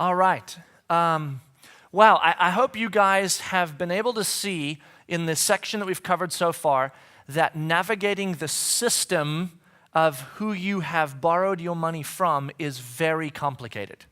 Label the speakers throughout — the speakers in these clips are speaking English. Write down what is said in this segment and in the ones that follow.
Speaker 1: All right. Wow, I hope you guys have been able to see in this section that we've covered so far that navigating the system of who you have borrowed your money from is very complicated.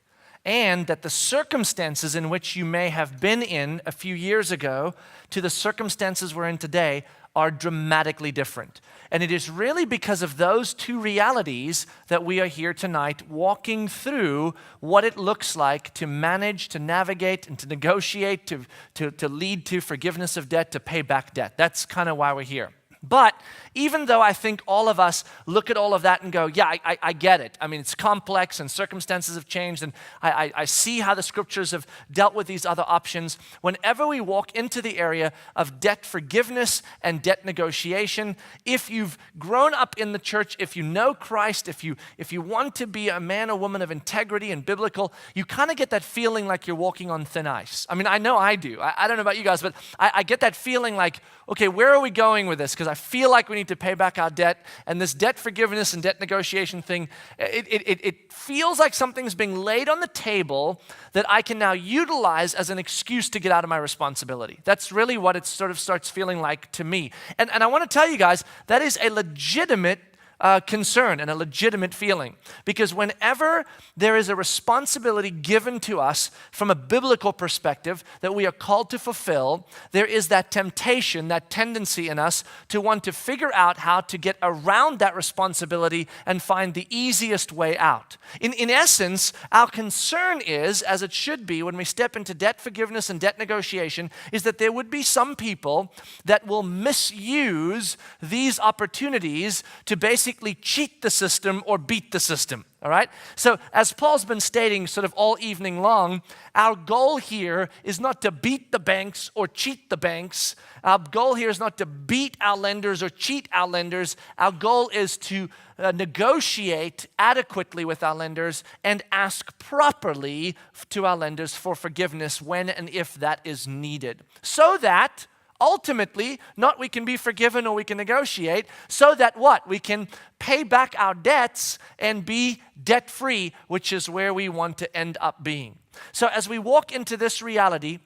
Speaker 1: And that the circumstances in which you may have been in a few years ago to the circumstances we're in today are dramatically different. And it is really because of those two realities that we are here tonight walking through what it looks like to manage, to navigate, and to negotiate, to lead to forgiveness of debt, to pay back debt. That's kind of why we're here. But even though I think all of us look at all of that and go, yeah, I get it. I mean, it's complex and circumstances have changed and I see how the scriptures have dealt with these other options. Whenever we walk into the area of debt forgiveness and debt negotiation, if you've grown up in the church, if you know Christ, if you want to be a man or woman of integrity and biblical, you kind of get that feeling like you're walking on thin ice. I mean, I know I do. I don't know about you guys, but I get that feeling like, okay, where are we going with this? Because I feel like we need to pay back our debt, and this debt forgiveness and debt negotiation thing, it feels like something's being laid on the table that I can now utilize as an excuse to get out of my responsibility. That's really what it sort of starts feeling like to me. And I want to tell you guys, that is a legitimate concern and a legitimate feeling. Because whenever there is a responsibility given to us from a biblical perspective that we are called to fulfill, there is that temptation, that tendency in us to want to figure out how to get around that responsibility and find the easiest way out. In essence, our concern is, as it should be when we step into debt forgiveness and debt negotiation, is that there would be some people that will misuse these opportunities to basically cheat the system or beat the system, all right? So as Paul's been stating sort of all evening long, our goal here is not to beat the banks or cheat the banks. Our goal here is not to beat our lenders or cheat our lenders. Our goal is to negotiate adequately with our lenders and ask properly to our lenders for forgiveness when and if that is needed. So that ultimately, not we can be forgiven or we can negotiate, so that what? We can pay back our debts and be debt-free, which is where we want to end up being. So as we walk into this reality,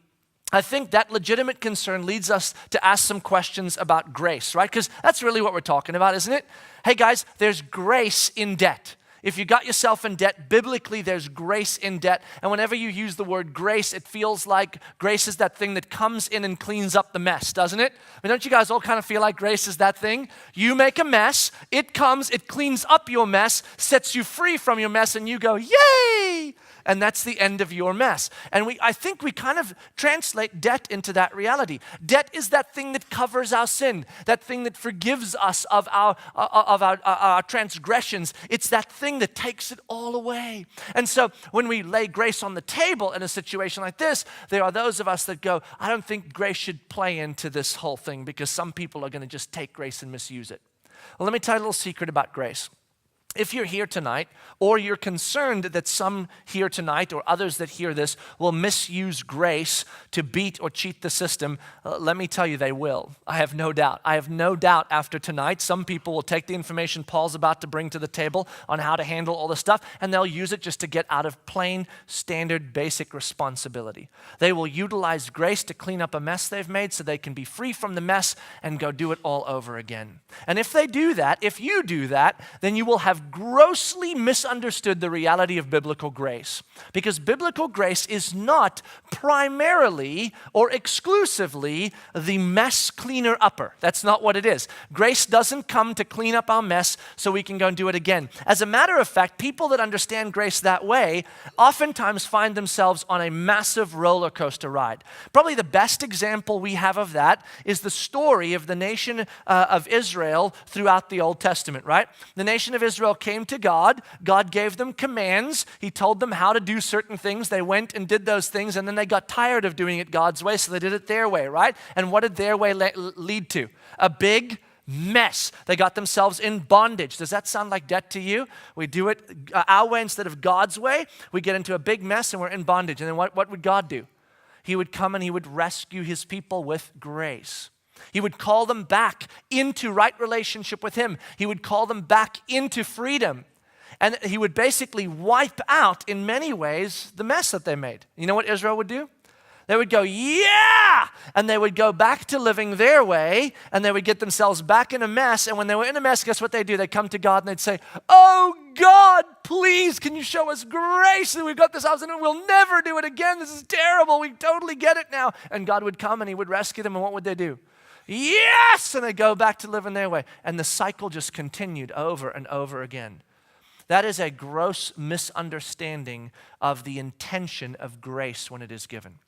Speaker 1: I think that legitimate concern leads us to ask some questions about grace, right? Because that's really what we're talking about, isn't it? Hey guys, there's grace in debt. If you got yourself in debt, biblically there's grace in debt. And whenever you use the word grace, it feels like grace is that thing that comes in and cleans up the mess, doesn't it? I mean, don't you guys all kind of feel like grace is that thing? You make a mess, it comes, it cleans up your mess, sets you free from your mess, and you go, yay! And that's the end of your mess. And I think we kind of translate debt into that reality. Debt is that thing that covers our sin, that thing that forgives us of our transgressions. It's that thing that takes it all away. And so when we lay grace on the table in a situation like this, there are those of us that go, I don't think grace should play into this whole thing because some people are going to just take grace and misuse it. Well, let me tell you a little secret about grace. If you're here tonight, or you're concerned that some here tonight or others that hear this will misuse grace to beat or cheat the system, let me tell you they will. I have no doubt. I have no doubt after tonight, some people will take the information Paul's about to bring to the table on how to handle all this stuff, and they'll use it just to get out of plain, standard, basic responsibility. They will utilize grace to clean up a mess they've made so they can be free from the mess and go do it all over again. And if they do that, if you do that, then you will have grossly misunderstood the reality of biblical grace. Because biblical grace is not primarily or exclusively the mess cleaner upper. That's not what it is. Grace doesn't come to clean up our mess so we can go and do it again. As a matter of fact, people that understand grace that way oftentimes find themselves on a massive roller coaster ride. Probably the best example we have of that is the story of the nation of Israel throughout the Old Testament, right? The nation of Israel came to God. God gave them commands. He told them how to do certain things. They went and did those things, and then they got tired of doing it God's way, so they did it their way, right? And what did their way lead to? A big mess. They got themselves in bondage. Does that sound like debt to you? We do it our way instead of God's way. We get into a big mess, and we're in bondage. And then what would God do? He would come and he would rescue his people with grace. He would call them back into right relationship with him. He would call them back into freedom. And he would basically wipe out, in many ways, the mess that they made. You know what Israel would do? They would go, yeah! And they would go back to living their way, and they would get themselves back in a mess. And when they were in a mess, guess what they'd do? They'd come to God and they'd say, oh God, please, can you show us grace? And we've got this house and we'll never do it again. This is terrible. We totally get it now. And God would come and he would rescue them. And what would they do? Yes! And they'd go back to living their way. And the cycle just continued over and over again. That is a gross misunderstanding of the intention of grace when it is given.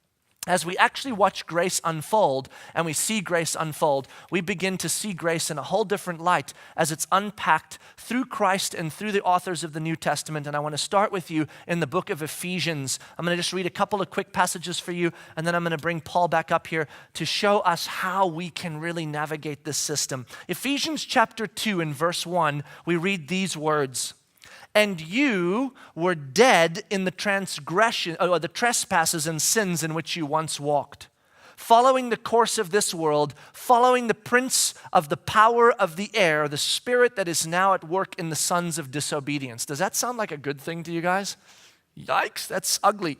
Speaker 1: As we actually watch grace unfold and we see grace unfold, we begin to see grace in a whole different light as it's unpacked through Christ and through the authors of the New Testament. And I want to start with you in the book of Ephesians. I'm going to just read a couple of quick passages for you, and then I'm going to bring Paul back up here to show us how we can really navigate this system. Ephesians chapter 2 and verse 1, we read these words. And you were dead in the the trespasses and sins in which you once walked, following the course of this world, following the prince of the power of the air, the spirit that is now at work in the sons of disobedience. Does that sound like a good thing to you guys? Yikes, that's ugly.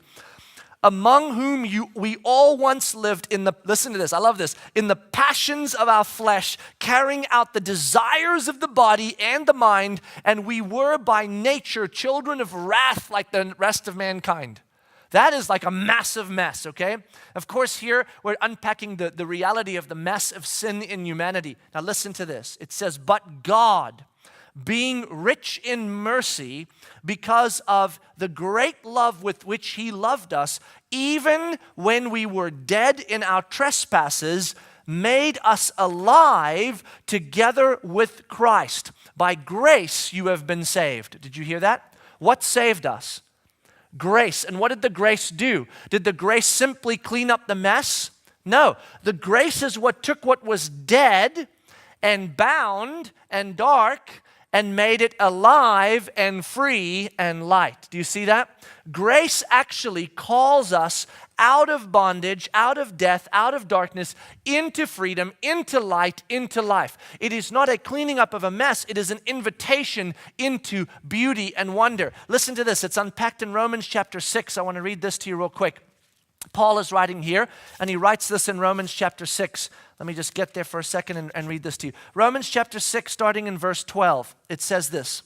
Speaker 1: Among whom we all once lived listen to this, I love this, in the passions of our flesh, carrying out the desires of the body and the mind, and we were by nature children of wrath like the rest of mankind. That is like a massive mess, okay? Of course, here we're unpacking the reality of the mess of sin in humanity. Now listen to this. It says, but God, being rich in mercy, because of the great love with which he loved us, even when we were dead in our trespasses, made us alive together with Christ. By grace you have been saved. Did you hear that? What saved us? Grace. And what did the grace do? Did the grace simply clean up the mess? No. The grace is what took what was dead and bound and dark and made it alive and free and light. Do you see that? Grace actually calls us out of bondage, out of death, out of darkness, into freedom, into light, into life. It is not a cleaning up of a mess. It is an invitation into beauty and wonder. Listen to this. It's unpacked in Romans chapter 6. I want to read this to you real quick. Paul is writing here, and he writes this in Romans chapter 6. Let me just get there for a second and read this to you. Romans chapter 6, starting in verse 12, it says this.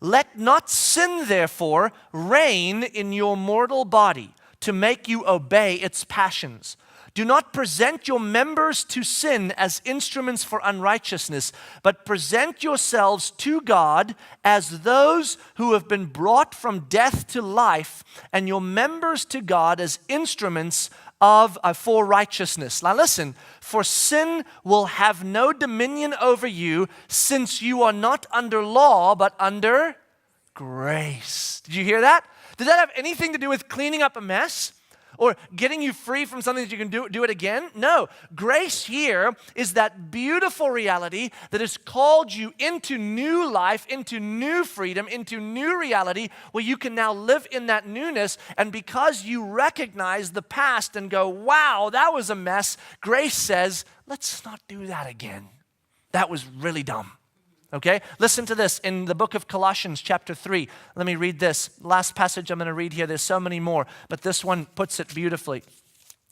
Speaker 1: Let not sin, therefore, reign in your mortal body to make you obey its passions. Do not present your members to sin as instruments for unrighteousness, but present yourselves to God as those who have been brought from death to life, and your members to God as instruments for righteousness. Now listen, for sin will have no dominion over you, since you are not under law, but under grace. Did you hear that? Did that have anything to do with cleaning up a mess? Or getting you free from something that you can do it again? No. Grace here is that beautiful reality that has called you into new life, into new freedom, into new reality where you can now live in that newness. And because you recognize the past and go, wow, that was a mess, grace says, let's not do that again. That was really dumb. Okay, listen to this in the book of Colossians chapter 3. Let me read this. Last passage I'm going to read here. There's so many more, but this one puts it beautifully.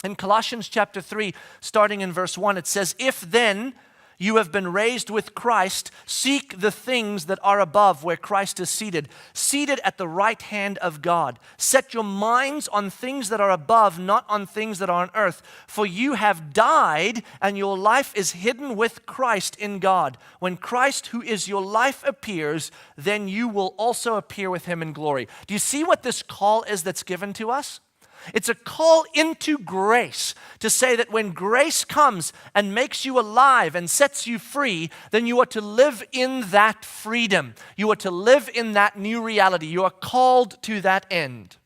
Speaker 1: In Colossians chapter 3, starting in verse 1, it says, if then you have been raised with Christ, seek the things that are above where Christ is seated at the right hand of God. Set your minds on things that are above, not on things that are on earth. For you have died, and your life is hidden with Christ in God. When Christ, who is your life, appears, then you will also appear with him in glory. Do you see what this call is that's given to us? It's a call into grace to say that when grace comes and makes you alive and sets you free, then you are to live in that freedom. You are to live in that new reality. You are called to that end.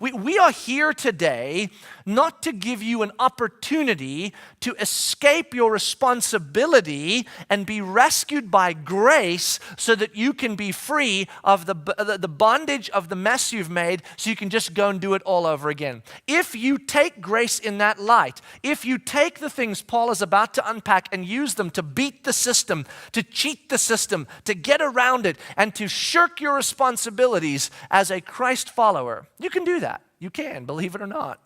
Speaker 1: We are here today not to give you an opportunity to escape your responsibility and be rescued by grace so that you can be free of the bondage of the mess you've made so you can just go and do it all over again. If you take grace in that light, if you take the things Paul is about to unpack and use them to beat the system, to cheat the system, to get around it, and to shirk your responsibilities as a Christ follower, you can do that. You can, believe it or not.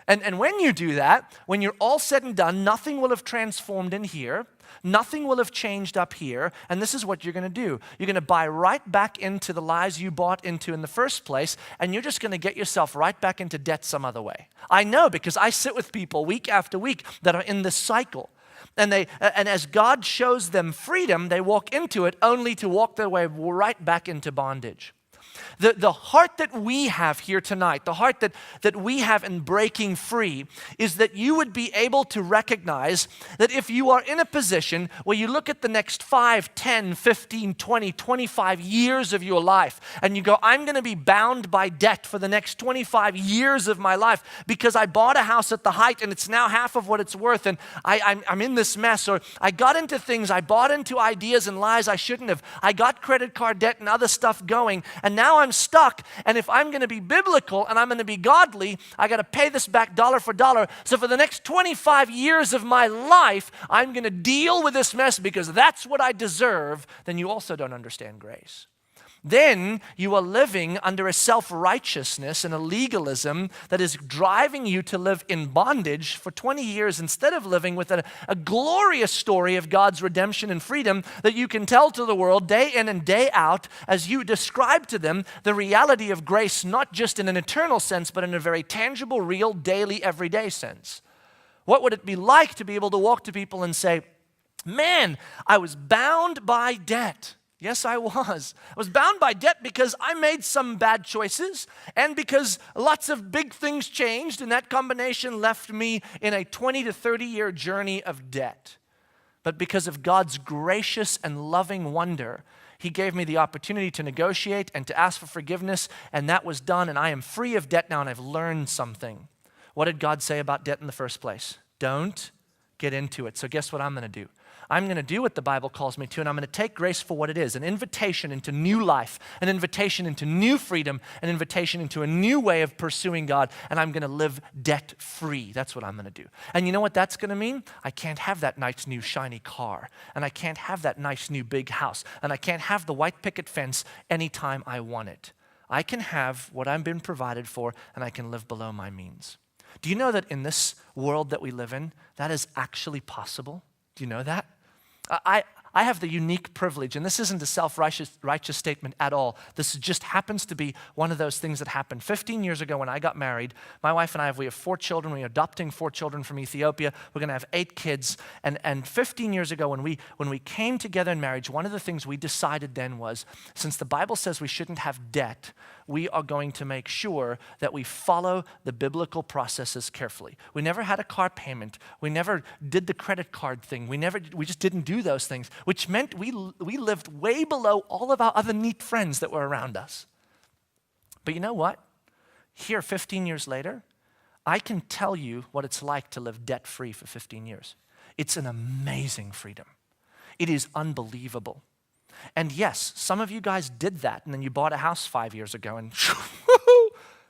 Speaker 1: And when you do that, when you're all said and done, nothing will have transformed in here. Nothing will have changed up here. And this is what you're going to do. You're going to buy right back into the lies you bought into in the first place, and you're just going to get yourself right back into debt some other way. I know, because I sit with people week after week that are in this cycle. And as God shows them freedom, they walk into it only to walk their way right back into bondage. The heart that we have here tonight, the heart that we have in breaking free, is that you would be able to recognize that if you are in a position where you look at the next 5, 10, 15, 20, 25 years of your life, and you go, I'm going to be bound by debt for the next 25 years of my life because I bought a house at the height and it's now half of what it's worth, and I'm in this mess, or I got into things, I bought into ideas and lies I shouldn't have, I got credit card debt and other stuff going, and now I'm stuck, and if I'm going to be biblical and I'm going to be godly, I got to pay this back dollar for dollar. So for the next 25 years of my life, I'm going to deal with this mess because that's what I deserve. Then you also don't understand grace. Then you are living under a self-righteousness and a legalism that is driving you to live in bondage for 20 years instead of living with a glorious story of God's redemption and freedom that you can tell to the world day in and day out as you describe to them the reality of grace, not just in an eternal sense, but in a very tangible, real, daily, everyday sense. What would it be like to be able to walk to people and say, man, I was bound by debt. Yes, I was. I was bound by debt because I made some bad choices and because lots of big things changed, and that combination left me in a 20 to 30 year journey of debt. But because of God's gracious and loving wonder, He gave me the opportunity to negotiate and to ask for forgiveness, and that was done, and I am free of debt now, and I've learned something. What did God say about debt in the first place? Don't get into it. So guess what I'm going to do? I'm going to do what the Bible calls me to, and I'm going to take grace for what it is, an invitation into new life, an invitation into new freedom, an invitation into a new way of pursuing God, and I'm going to live debt-free. That's what I'm going to do. And you know what that's going to mean? I can't have that nice new shiny car, and I can't have that nice new big house, and I can't have the white picket fence anytime I want it. I can have what I've been provided for, and I can live below my means. Do you know that in this world that we live in, that is actually possible? Do you know that? I have the unique privilege, and this isn't a self-righteous statement at all. This just happens to be one of those things that happened. 15 years ago when I got married, my wife and I, we have 4 children. We're adopting 4 children from Ethiopia. We're going to have 8 kids. And 15 years ago when we came together in marriage, one of the things we decided then was, since the Bible says we shouldn't have debt, we are going to make sure that we follow the biblical processes carefully. We never had a car payment. We never did the credit card thing. We just didn't do those things, which meant we lived way below all of our other neat friends that were around us. But you know what? Here, 15 years later, I can tell you what it's like to live debt-free for 15 years. It's an amazing freedom. It is unbelievable. And yes, some of you guys did that, and then you bought a house 5 years ago, and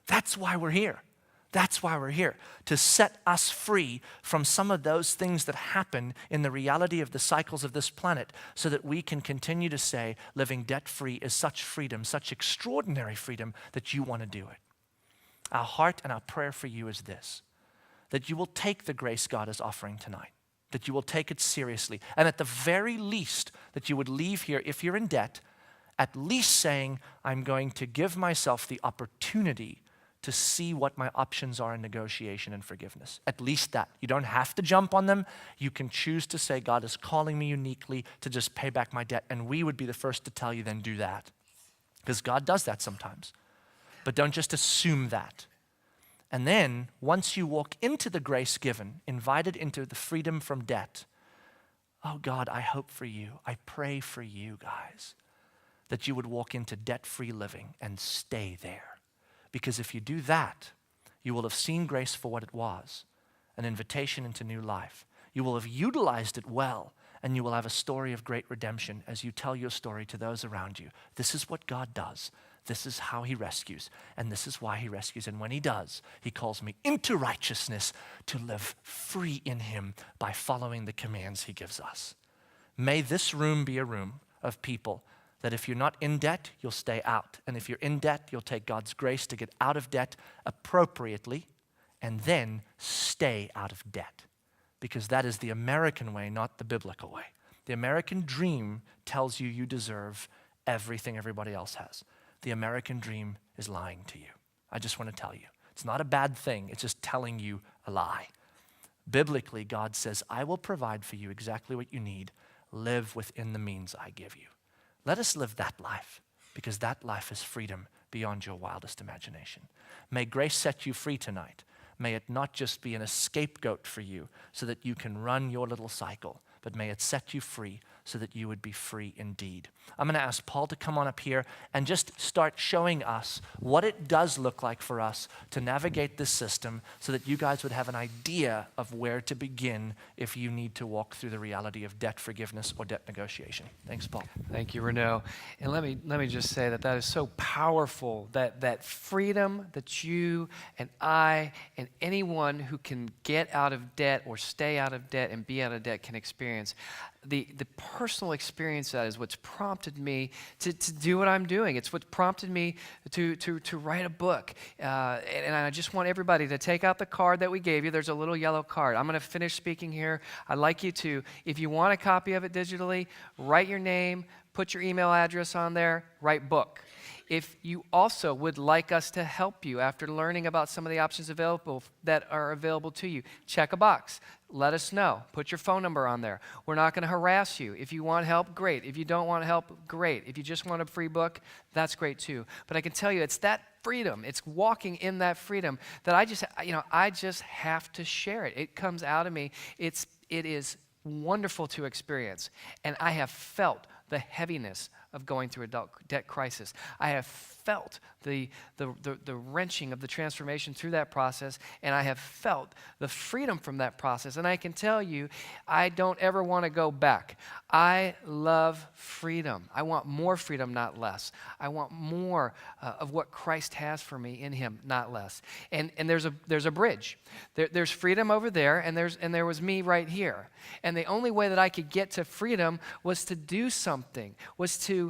Speaker 1: that's why we're here. That's why we're here, to set us free from some of those things that happen in the reality of the cycles of this planet, so that we can continue to say living debt-free is such freedom, such extraordinary freedom, that you want to do it. Our heart and our prayer for you is this, that you will take the grace God is offering tonight, that you will take it seriously, and at the very least, that you would leave here, if you're in debt, at least saying, I'm going to give myself the opportunity to see what my options are in negotiation and forgiveness. At least that. You don't have to jump on them. You can choose to say, God is calling me uniquely to just pay back my debt, and we would be the first to tell you, then do that. Because God does that sometimes. But don't just assume that. And then, once you walk into the grace given, invited into the freedom from debt, oh God, I hope for you, I pray for you guys, that you would walk into debt-free living and stay there. Because if you do that, you will have seen grace for what it was, an invitation into new life. You will have utilized it well, and you will have a story of great redemption as you tell your story to those around you. This is what God does. This is how he rescues, and this is why he rescues. And when he does, he calls me into righteousness to live free in him by following the commands he gives us. May this room be a room of people that if you're not in debt, you'll stay out. And if you're in debt, you'll take God's grace to get out of debt appropriately and then stay out of debt. Because that is the American way, not the biblical way. The American dream tells you you deserve everything everybody else has. The American dream is lying to you. I just want to tell you. It's not a bad thing. It's just telling you a lie. Biblically, God says, I will provide for you exactly what you need. Live within the means I give you. Let us live that life, because that life is freedom beyond your wildest imagination. May grace set you free tonight. May it not just be an scapegoat for you so that you can run your little cycle, but may it set you free so that you would be free indeed. I'm going to ask Paul to come on up here and just start showing us what it does look like for us to navigate this system so that you guys would have an idea of where to begin if you need to walk through the reality of debt forgiveness or debt negotiation. Thanks, Paul.
Speaker 2: Thank you, Renaud. And let me just say that is so powerful, that freedom that you and I and anyone who can get out of debt or stay out of debt and be out of debt can experience. The personal experience of that is what's prompted me to do what I'm doing. It's what prompted me to write a book. And I just want everybody to take out the card that we gave you. There's a little yellow card. I'm going to finish speaking here. I'd like you to, if you want a copy of it digitally, write your name, put your email address on there, write book. If you also would like us to help you after learning about some of the options that are available to you, check a box. Let us know. Put your phone number on there. We're not going to harass you. If you want help, great. If you don't want help, great. If you just want a free book, that's great too. But I can tell you, it's that freedom. It's walking in that freedom that I just have to share it. It comes out of me. It is wonderful to experience. And I have felt the heaviness of going through a debt crisis. I have felt the wrenching of the transformation through that process, and I have felt the freedom from that process. And I can tell you, I don't ever want to go back. I love freedom. I want more freedom, not less. I want more of what Christ has for me in him, not less. And there's a bridge. There's freedom over there, and there was me right here. And the only way that I could get to freedom was to do something, was to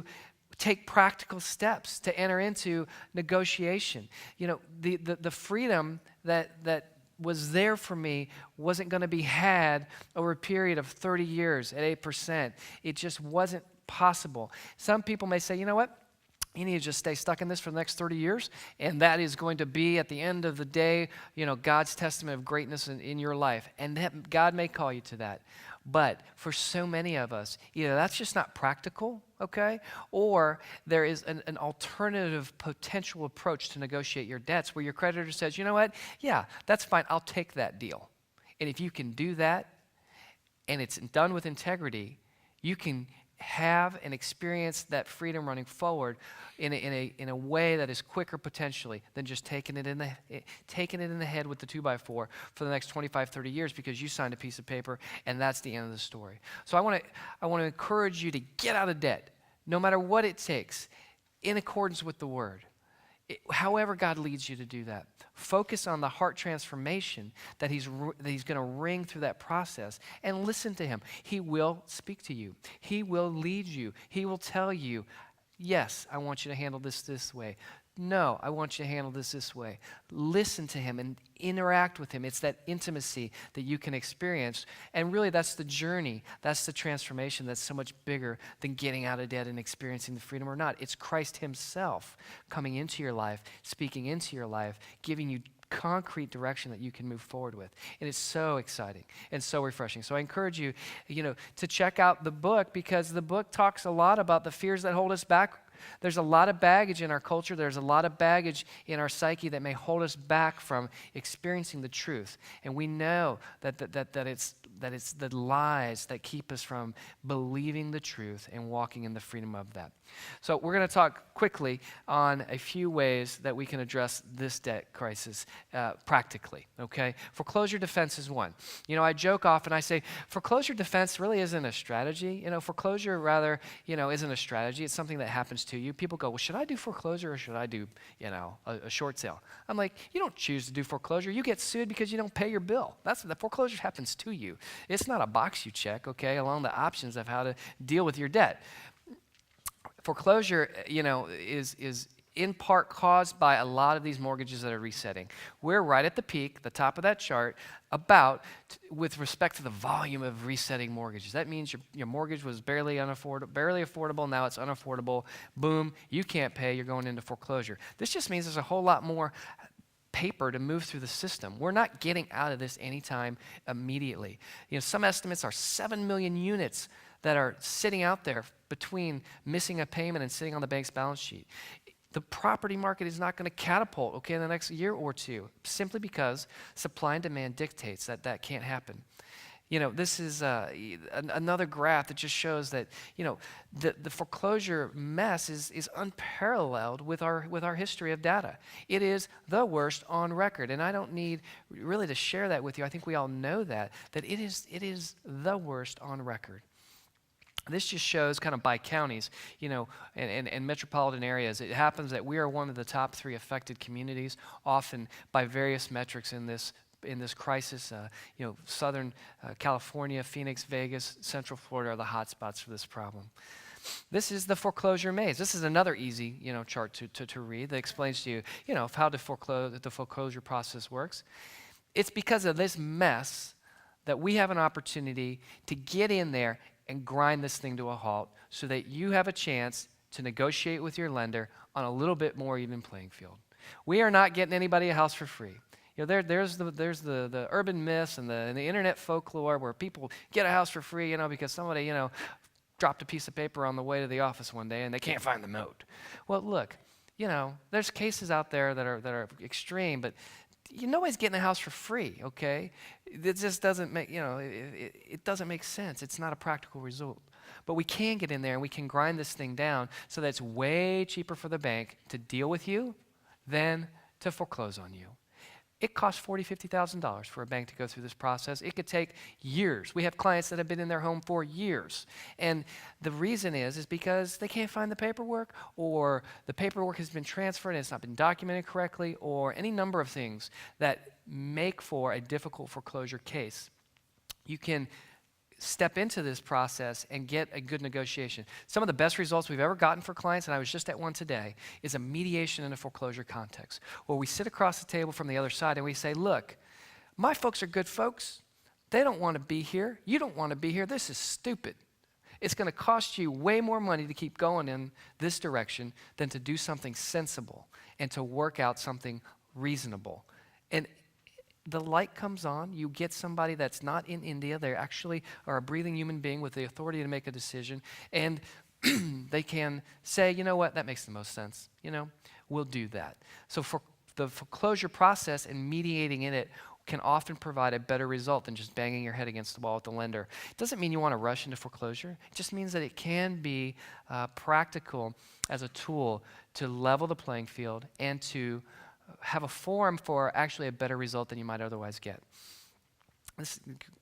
Speaker 2: take practical steps to enter into negotiation. You know, the freedom that was there for me wasn't going to be had over a period of 30 years at 8%. It just wasn't possible. Some people may say, you know what? You need to just stay stuck in this for the next 30 years, and that is going to be, at the end of the day, God's testament of greatness in your life. And that God may call you to that. But for so many of us, either that's just not practical, okay? Or there is an alternative potential approach to negotiate your debts where your creditor says, you know what? Yeah, that's fine. I'll take that deal. And if you can do that, and it's done with integrity, you can have and experience that freedom running forward in a way that is quicker potentially than just taking it in the head with the 2x4 for the next 25, 30 years because you signed a piece of paper and that's the end of the story. So I want to encourage you to get out of debt, no matter what it takes, in accordance with the Word. However God leads you to do that. Focus on the heart transformation that he's going to ring through that process, and listen to him. He will speak to you. He will lead you. He will tell you, yes, I want you to handle this way. No, I want you to handle this way. Listen to him and interact with him. It's that intimacy that you can experience. And really, that's the journey. That's the transformation that's so much bigger than getting out of debt and experiencing the freedom or not. It's Christ himself coming into your life, speaking into your life, giving you concrete direction that you can move forward with. And it's so exciting and so refreshing. So I encourage you, to check out the book, because the book talks a lot about the fears that hold us back. There's a lot of baggage in our culture. There's a lot of baggage in our psyche that may hold us back from experiencing the truth. And we know that it's it's the lies that keep us from believing the truth and walking in the freedom of that. So we're going to talk quickly on a few ways that we can address this debt crisis practically, okay? Foreclosure defense is one. You know, I joke often, I say, foreclosure defense really isn't a strategy. You know, foreclosure rather, isn't a strategy. It's something that happens to you. People go, well, should I do foreclosure or should I do, a short sale? I'm like, you don't choose to do foreclosure. You get sued because you don't pay your bill. The foreclosure happens to you. It's not a box you check, okay, along the options of how to deal with your debt. Foreclosure, is in part caused by a lot of these mortgages that are resetting. We're right at the peak, the top of that chart, with respect to the volume of resetting mortgages. That means your mortgage was barely affordable, now it's unaffordable. Boom, you can't pay, you're going into foreclosure. This just means there's a whole lot more paper to move through the system. We're not getting out of this anytime immediately. Some estimates are 7 million units that are sitting out there between missing a payment and sitting on the bank's balance sheet. The property market is not going to catapult, in the next year or two, simply because supply and demand dictates that can't happen. This is another graph that just shows that, the foreclosure mess is unparalleled with our history of data. It is the worst on record, and I don't need really to share that with you. I think we all know that it is the worst on record. This just shows kind of by counties, and metropolitan areas. It happens that we are one of the top 3 affected communities, often by various metrics in this crisis. Southern California, Phoenix, Vegas, Central Florida are the hotspots for this problem. This is the foreclosure maze. This is another easy, chart to read that explains to you, how the foreclosure process works. It's because of this mess that we have an opportunity to get in there and grind this thing to a halt so that you have a chance to negotiate with your lender on a little bit more even playing field. We are not getting anybody a house for free. There's the urban myths and the internet folklore where people get a house for free, because somebody, dropped a piece of paper on the way to the office one day and they can't find the note. Well, look, there's cases out there that are extreme, but nobody's getting a house for free, okay? It just doesn't make, it doesn't make sense. It's not a practical result. But we can get in there and we can grind this thing down so that it's way cheaper for the bank to deal with you than to foreclose on you. It costs $40,000, $50,000 for a bank to go through this process. It could take years. We have clients that have been in their home for years. And the reason is because they can't find the paperwork, or the paperwork has been transferred and it's not been documented correctly, or any number of things that make for a difficult foreclosure case. You can step into this process and get a good negotiation. Some of the best results we've ever gotten for clients, and I was just at one today, is a mediation in a foreclosure context, where we sit across the table from the other side and we say, look, my folks are good folks. They don't want to be here. You don't want to be here. This is stupid. It's going to cost you way more money to keep going in this direction than to do something sensible and to work out something reasonable. And the light comes on. You get somebody that's not in India. They actually are a breathing human being with the authority to make a decision. And they can say, you know what, that makes the most sense. We'll do that. So for the foreclosure process and mediating in it can often provide a better result than just banging your head against the wall with the lender. It doesn't mean you want to rush into foreclosure. It just means that it can be practical as a tool to level the playing field and to have a forum for actually a better result than you might otherwise get.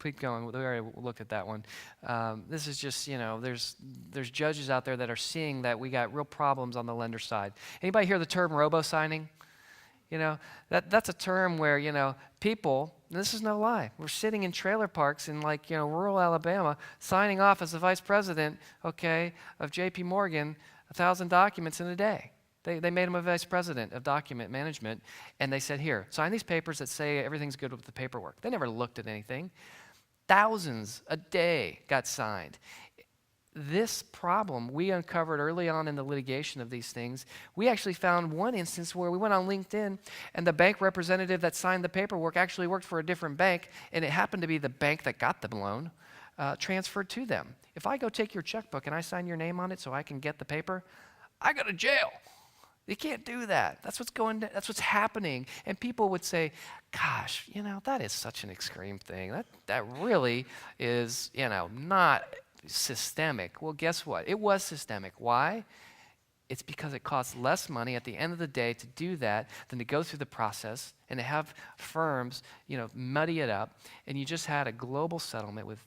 Speaker 2: Keep going. We already looked at that one. This is just, there's judges out there that are seeing that we got real problems on the lender side. Anybody hear the term robo-signing? That's a term where, people, and this is no lie, we're sitting in trailer parks in rural Alabama signing off as the vice president, of JP Morgan, 1,000 documents in a day. They made him a vice president of document management, and they said, here, sign these papers that say everything's good with the paperwork. They never looked at anything. Thousands a day got signed. This problem we uncovered early on in the litigation of these things. We actually found one instance where we went on LinkedIn, and the bank representative that signed the paperwork actually worked for a different bank, and it happened to be the bank that got the loan transferred to them. If I go take your checkbook and I sign your name on it so I can get the paper, I go to jail. You can't do that. That's what's happening. And people would say, gosh, that is such an extreme thing. That really is, not systemic. Well, guess what? It was systemic. Why? It's because it costs less money at the end of the day to do that than to go through the process and to have firms, muddy it up. And you just had a global settlement with,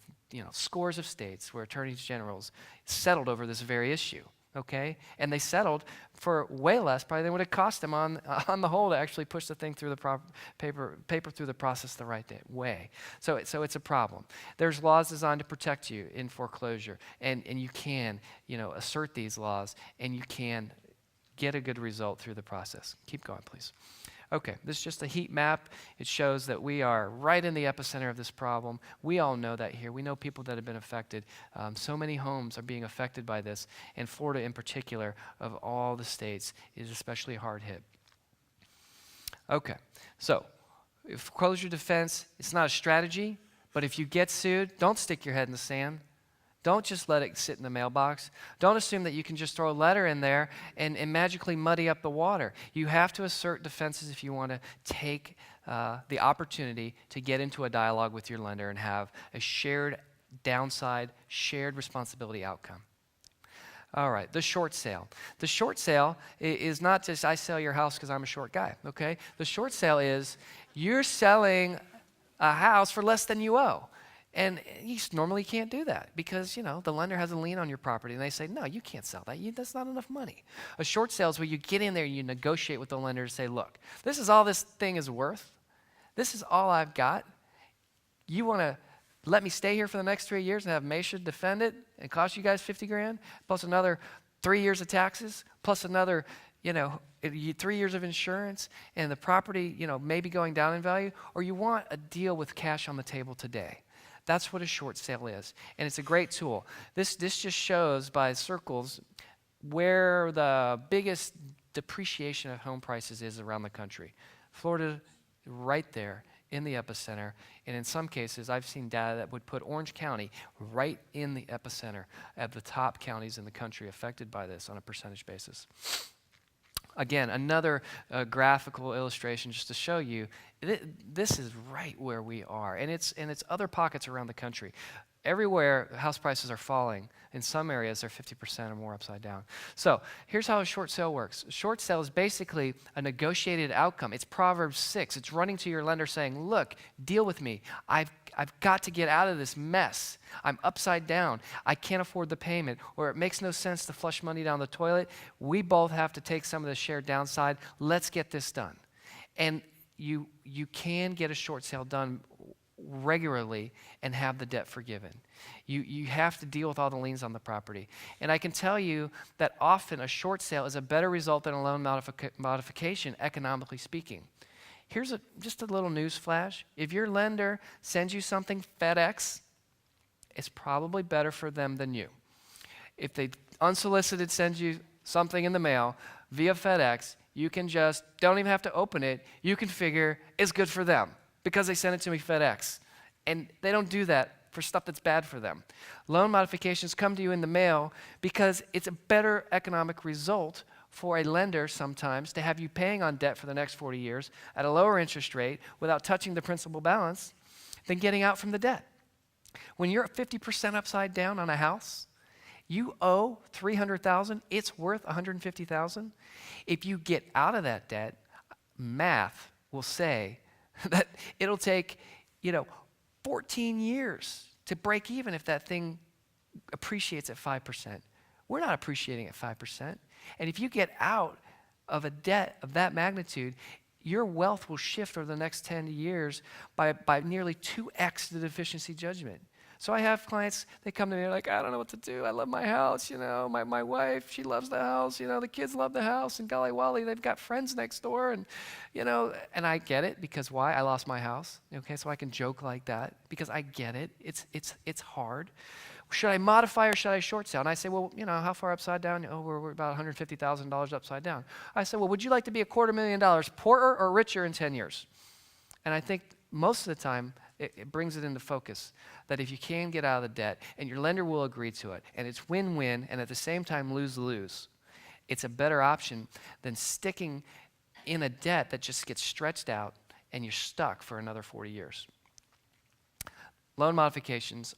Speaker 2: scores of states where attorneys generals settled over this very issue. Okay, and they settled for way less probably than what it cost them on the whole to actually push the thing through the paper through the process the right way. So it's a problem. There's laws designed to protect you in foreclosure, and you can assert these laws, and you can get a good result through the process. Keep going, please. Okay, this is just a heat map. It shows that we are right in the epicenter of this problem. We all know that here. We know people that have been affected. So many homes are being affected by this, and Florida in particular, of all the states, is especially hard hit. Okay, so foreclosure defense, it's not a strategy, but if you get sued, don't stick your head in the sand. Don't just let it sit in the mailbox. Don't assume that you can just throw a letter in there and magically muddy up the water. You have to assert defenses if you want to take the opportunity to get into a dialogue with your lender and have a shared downside, shared responsibility outcome. All right, the short sale. The short sale is not just I sell your house because I'm a short guy, okay? The short sale is you're selling a house for less than you owe. And you normally can't do that because, the lender has a lien on your property and they say, no, you can't sell that. That's not enough money. A short sale is where you get in there and you negotiate with the lender to say, look, this is all this thing is worth. This is all I've got. You want to let me stay here for the next 3 years and have Mascia defend it and cost you guys $50,000 plus another 3 years of taxes plus another 3 years of insurance and the property, maybe going down in value, or you want a deal with cash on the table today. That's what a short sale is, and it's a great tool. This just shows by circles where the biggest depreciation of home prices is around the country. Florida, right there in the epicenter, and in some cases, I've seen data that would put Orange County right in the epicenter of the top counties in the country affected by this on a percentage basis. Again, another graphical illustration just to show you this is right where we are, and it's other pockets around the country. Everywhere house prices are falling. In some areas, they're 50% or more upside down. So here's how a short sale works. A short sale is basically a negotiated outcome. It's Proverbs 6. It's running to your lender saying, look, deal with me. I've got to get out of this mess. I'm upside down. I can't afford the payment, or it makes no sense to flush money down the toilet. We both have to take some of the shared downside. Let's get this done. And you can get a short sale done regularly and have the debt forgiven. You have to deal with all the liens on the property. And I can tell you that often a short sale is a better result than a loan modification, economically speaking. Here's just a little news flash. If your lender sends you something FedEx, it's probably better for them than you. If they unsolicited send you something in the mail via FedEx, you can just, don't even have to open it. You can figure it's good for them because they sent it to me FedEx. And they don't do that for stuff that's bad for them. Loan modifications come to you in the mail because it's a better economic result for a lender sometimes to have you paying on debt for the next 40 years at a lower interest rate without touching the principal balance than getting out from the debt. When you're 50% upside down on a house, you owe $300,000, it's worth $150,000. If you get out of that debt, math will say that it'll take, 14 years to break even if that thing appreciates at 5%. We're not appreciating at 5%. And if you get out of a debt of that magnitude, your wealth will shift over the next 10 years by nearly 2x the deficiency judgment. So I have clients, they come to me, they're like, I don't know what to do. I love my house, my wife, she loves the house, the kids love the house, and golly wally, they've got friends next door, and I get it, because why? I lost my house, okay, so I can joke like that, because I get it, it's hard. Should I modify or should I short sell? And I say, well, how far upside down? Oh, we're about $150,000 upside down. I said, well, would you like to be $250,000 poorer or richer in 10 years? And I think most of the time, it brings it into focus that if you can get out of the debt and your lender will agree to it and it's win-win and at the same time lose-lose, It's a better option than sticking in a debt that just gets stretched out and you're stuck for another 40 years. Loan modifications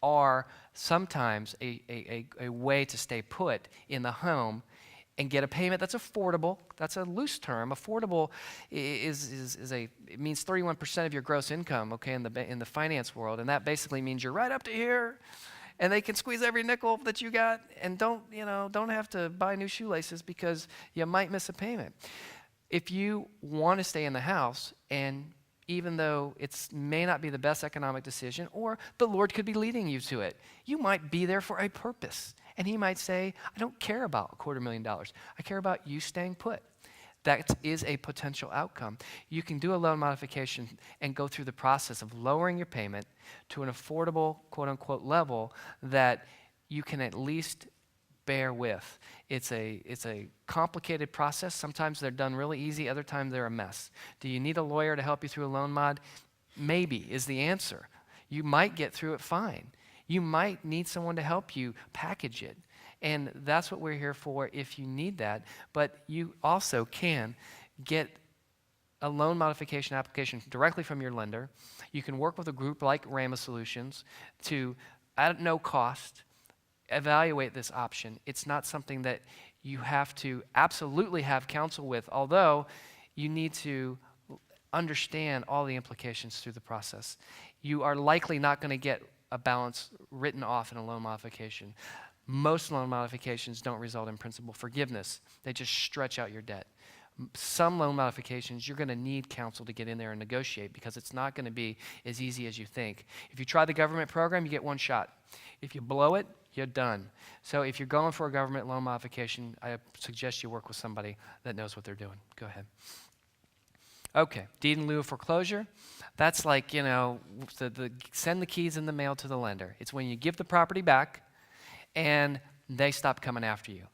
Speaker 2: are sometimes a way to stay put in the home and get a payment that's affordable. That's a loose term. Affordable it means 31% of your gross income, okay, in the finance world, and that basically means you're right up to here, and they can squeeze every nickel that you got, and don't have to buy new shoelaces because you might miss a payment. If you want to stay in the house, and even though it may not be the best economic decision, or the Lord could be leading you to it, you might be there for a purpose. And he might say, I don't care about $250,000. I care about you staying put. That is a potential outcome. You can do a loan modification and go through the process of lowering your payment to an affordable, quote unquote, level that you can at least bear with. It's a complicated process. Sometimes they're done really easy, other times they're a mess. Do you need a lawyer to help you through a loan mod? Maybe is the answer. You might get through it fine. You might need someone to help you package it. And that's what we're here for if you need that. But you also can get a loan modification application directly from your lender. You can work with a group like Rama Solutions to, at no cost, evaluate this option. It's not something that you have to absolutely have counsel with, although you need to understand all the implications through the process. You are likely not going to get a balance written off in a loan modification. Most loan modifications don't result in principal forgiveness. They just stretch out your debt. Some loan modifications, you're going to need counsel to get in there and negotiate because it's not going to be as easy as you think. If you try the government program, you get one shot. If you blow it, you're done. So if you're going for a government loan modification, I suggest you work with somebody that knows what they're doing. Go ahead. Okay, deed in lieu of foreclosure. That's like, send the keys in the mail to the lender. It's when you give the property back and they stop coming after you.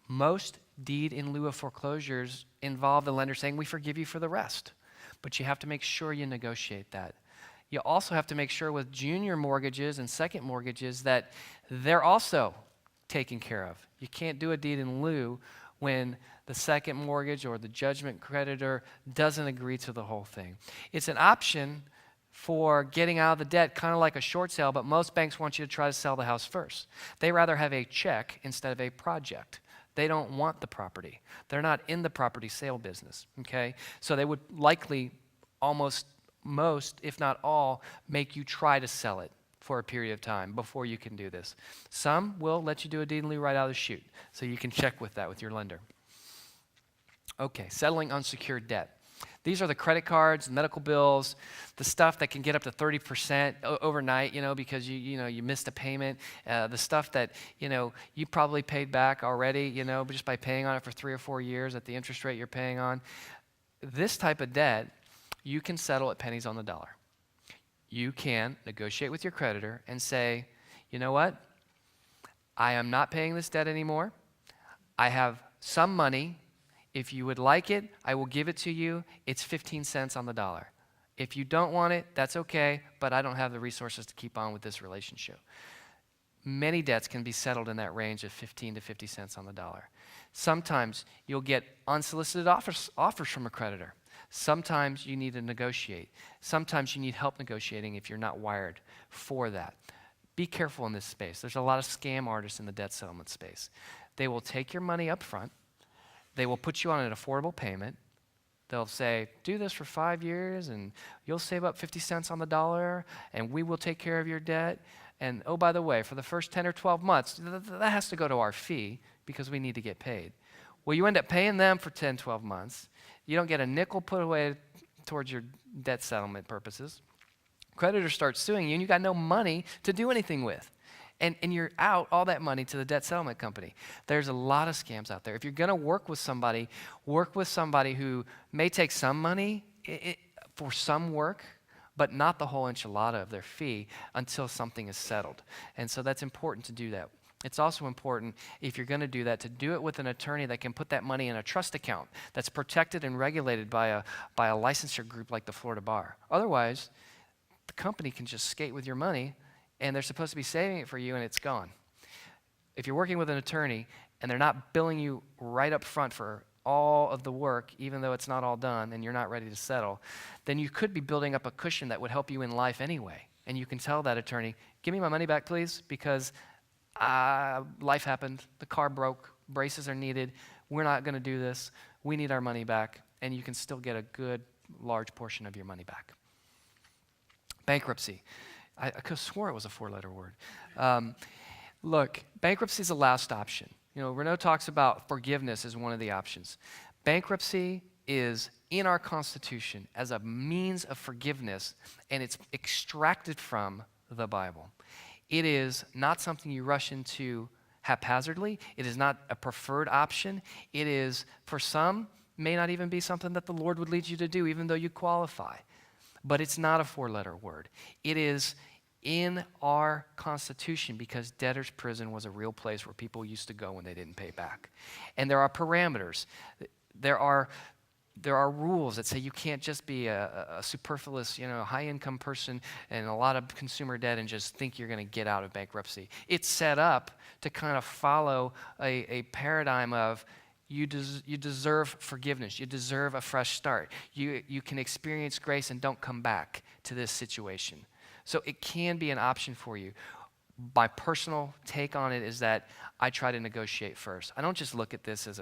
Speaker 2: Most deed in lieu of foreclosures involve the lender saying, we forgive you for the rest. But you have to make sure you negotiate that. You also have to make sure with junior mortgages and second mortgages that they're also taken care of. You can't do a deed in lieu when the second mortgage or the judgment creditor doesn't agree to the whole thing. It's an option for getting out of the debt, kind of like a short sale, but most banks want you to try to sell the house first. They rather have a check instead of a project. They don't want the property. They're not in the property sale business, okay? So they would likely most, if not all, make you try to sell it for a period of time before you can do this. Some will let you do a deed in lieu right out of the chute, so you can check with that with your lender. Okay, settling unsecured debt. These are the credit cards, medical bills, the stuff that can get up to 30% overnight, because you missed a payment. The stuff that, you probably paid back already, just by paying on it for 3 or 4 years at the interest rate you're paying on. This type of debt, you can settle at pennies on the dollar. You can negotiate with your creditor and say, you know what? I am not paying this debt anymore. I have some money. If you would like it, I will give it to you. It's 15 cents on the dollar. If you don't want it, that's okay, but I don't have the resources to keep on with this relationship. Many debts can be settled in that range of 15 to 50 cents on the dollar. Sometimes you'll get unsolicited offers from a creditor. Sometimes you need to negotiate. Sometimes you need help negotiating if you're not wired for that. Be careful in this space. There's a lot of scam artists in the debt settlement space. They will take your money up front. They will put you on an affordable payment. They'll say, do this for 5 years and you'll save up 50 cents on the dollar and we will take care of your debt. And oh, by the way, for the first 10 or 12 months, that has to go to our fee because we need to get paid. Well, you end up paying them for 10, 12 months. You don't get a nickel put away towards your debt settlement purposes. Creditors start suing you and you got no money to do anything with. And you're out all that money to the debt settlement company. There's a lot of scams out there. If you're going to work with somebody who may take some money for some work, but not the whole enchilada of their fee until something is settled. And so that's important to do that. It's also important, if you're going to do that, to do it with an attorney that can put that money in a trust account that's protected and regulated by a licensure group like the Florida Bar. Otherwise, the company can just skate with your money, and they're supposed to be saving it for you, and it's gone. If you're working with an attorney, and they're not billing you right up front for all of the work, even though it's not all done and you're not ready to settle, then you could be building up a cushion that would help you in life anyway. And you can tell that attorney, give me my money back, please, because life happened, the car broke, braces are needed, we're not going to do this, we need our money back, and you can still get a good, large portion of your money back. Bankruptcy. I could have swore it was a 4-letter word. Look, bankruptcy is the last option. You know, Renaud talks about forgiveness as one of the options. Bankruptcy is in our Constitution as a means of forgiveness, and it's extracted from the Bible. It is not something you rush into haphazardly. It is not a preferred option. It is, for some, may not even be something that the Lord would lead you to do, even though you qualify. But it's not a 4-letter word. It is in our Constitution because debtor's prison was a real place where people used to go when they didn't pay back. And there are parameters. There are rules that say you can't just be a superfluous, high-income person and a lot of consumer debt and just think you're going to get out of bankruptcy. It's set up to kind of follow a paradigm of you deserve forgiveness. You deserve a fresh start. You can experience grace and don't come back to this situation. So it can be an option for you. My personal take on it is that I try to negotiate first. I don't just look at this as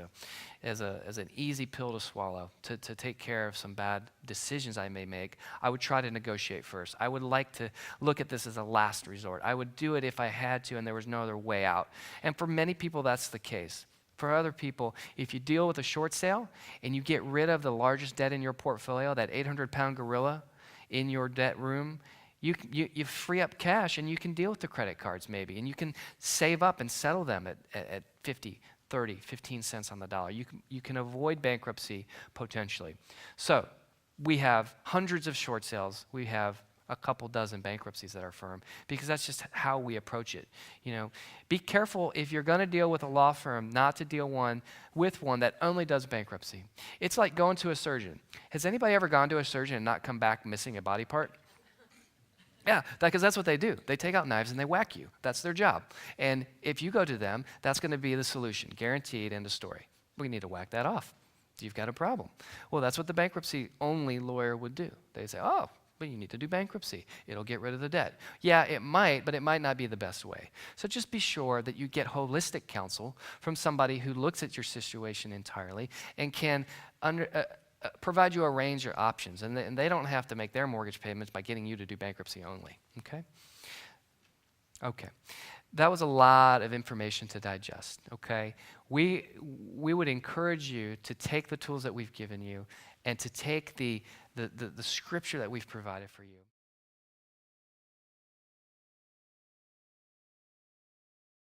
Speaker 2: an easy pill to swallow to take care of some bad decisions I may make. I would try to negotiate first. I would like to look at this as a last resort. I would do it if I had to and there was no other way out. And for many people, that's the case. For other people, if you deal with a short sale and you get rid of the largest debt in your portfolio, that 800-pound gorilla in your debt room, you free up cash and you can deal with the credit cards maybe, and you can save up and settle them at 50, 30, 15 cents on the dollar. You can avoid bankruptcy potentially. So we have hundreds of short sales. We have a couple dozen bankruptcies at our firm because that's just how we approach it. Be careful if you're going to deal with a law firm not to deal with one that only does bankruptcy. It's like going to a surgeon. Has anybody ever gone to a surgeon and not come back missing a body part? Yeah, because that's what they do. They take out knives and they whack you. That's their job. And if you go to them, that's going to be the solution, guaranteed, end of story. We need to whack that off. You've got a problem. Well, that's what the bankruptcy-only lawyer would do. They say, oh, but you need to do bankruptcy. It'll get rid of the debt. Yeah, it might, but it might not be the best way. So just be sure that you get holistic counsel from somebody who looks at your situation entirely and can provide you a range of options. And they don't have to make their mortgage payments by getting you to do bankruptcy only, okay? Okay. That was a lot of information to digest, okay? We would encourage you to take the tools that we've given you and to take the scripture that we've provided for you.